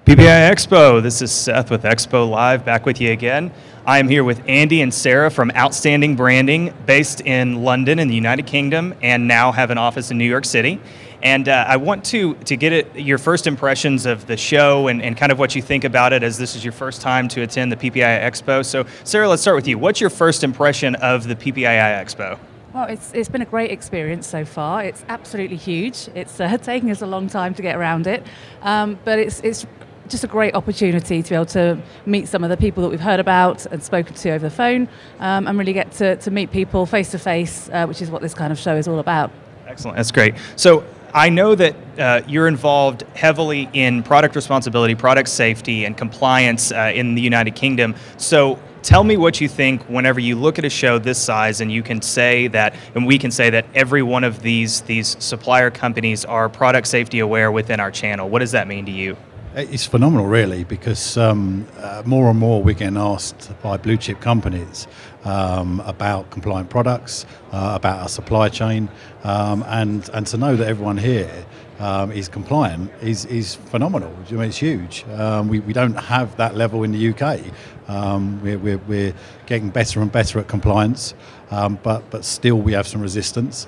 PPAI Expo, this is Seth with Expo Live, back with you again. I am here with Andy and Sarah from Outstanding Branding, based in London in the United Kingdom, and now have an office in New York City. And I want to get your first impressions of the show and kind of what you think about it, as this is your first time to attend the PPAI Expo. So Sarah, let's start with you. What's your first impression of the PPAI Expo? Well, it's been a great experience so far. It's absolutely huge. It's taking us a long time to get around it, but it's just a great opportunity to be able to meet some of the people that we've heard about and spoken to over the phone, and really get to meet people face to face, which is what this kind of show is all about. Excellent, that's great. So I know that you're involved heavily in product responsibility, product safety, and compliance in the United Kingdom. So tell me what you think whenever you look at a show this size and you can say that, and we can say that every one of these supplier companies are product safety aware within our channel. What does that mean to you? It's phenomenal, really, because more and more we're getting asked by blue chip companies about compliant products, about our supply chain, and to know that everyone here is compliant is phenomenal. I mean, it's huge. We don't have that level in the UK. We're getting better and better at compliance, but still we have some resistance.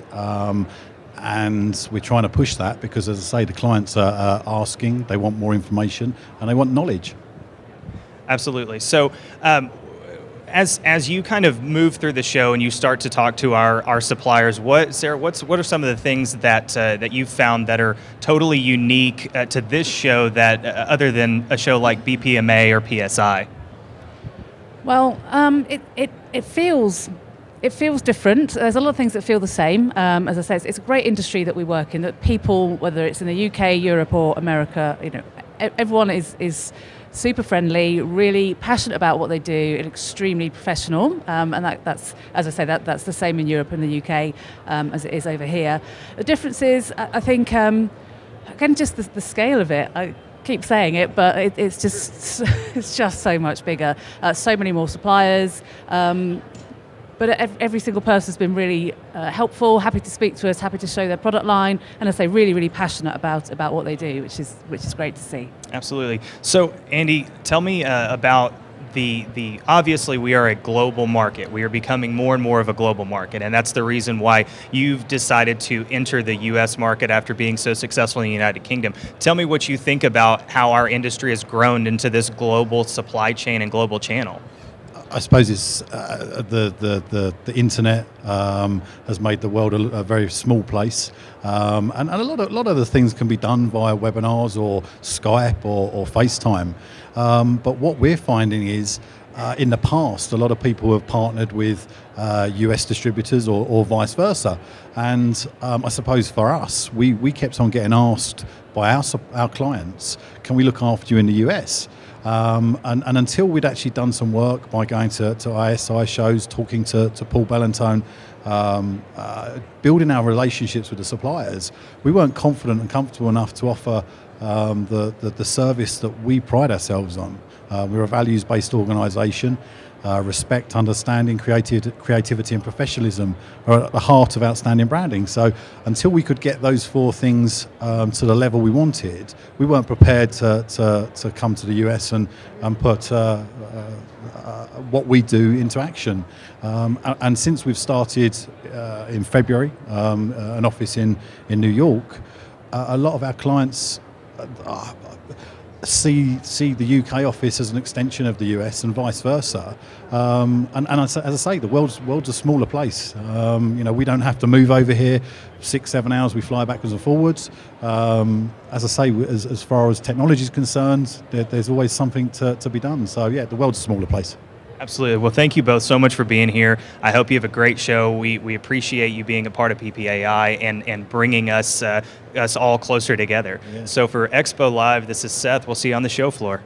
And we're trying to push that because, as I say, the clients are asking, they want more information, and they want knowledge. Absolutely. So as you kind of move through the show and you start to talk to our suppliers, Sarah, what are some of the things that you've found that are totally unique to this show that other than a show like BPMA or PSI? Well, it feels different. There's a lot of things that feel the same. As I said, it's a great industry that we work in, that people, whether it's in the UK, Europe or America, everyone is super friendly, really passionate about what they do, and extremely professional. And that's, as I say, that's the same in Europe and the UK as it is over here. The difference is, I think, again, just the scale of it. I keep saying it, but it's just so much bigger. So many more suppliers. But every single person's been really helpful, happy to speak to us, happy to show their product line, and I say really, really passionate about what they do, which is great to see. Absolutely. So, Andy, tell me about the obviously we are a global market. We are becoming more and more of a global market, and that's the reason why you've decided to enter the U.S. market after being so successful in the United Kingdom. Tell me what you think about how our industry has grown into this global supply chain and global channel. I suppose it's the internet has made the world a very small place, and a lot of the things can be done via webinars or Skype or FaceTime. But what we're finding is, in the past, a lot of people have partnered with US distributors or vice versa, and I suppose for us, we kept on getting asked by our clients, can we look after you in the US? And until we'd actually done some work by going to ISI shows, talking to Paul Bellantone, building our relationships with the suppliers, we weren't confident and comfortable enough to offer the service that we pride ourselves on. We're a values-based organisation. Respect, understanding, creativity and professionalism are at the heart of Outstanding Branding. So until we could get those four things to the level we wanted, we weren't prepared to come to the US and put what we do into action. And since we've started in February, an office in New York, a lot of our clients see the UK office as an extension of the US and vice versa, and as I say, the world's a smaller place. We don't have to move over here 6-7 hours. We fly backwards and forwards. As I say, as far as technology is concerned, there's always something to be done. So yeah, the world's a smaller place. Absolutely. Well, thank you both so much for being here. I hope you have a great show. We appreciate you being a part of PPAI and bringing us all closer together. Yeah. So for Expo Live, this is Seth. We'll see you on the show floor.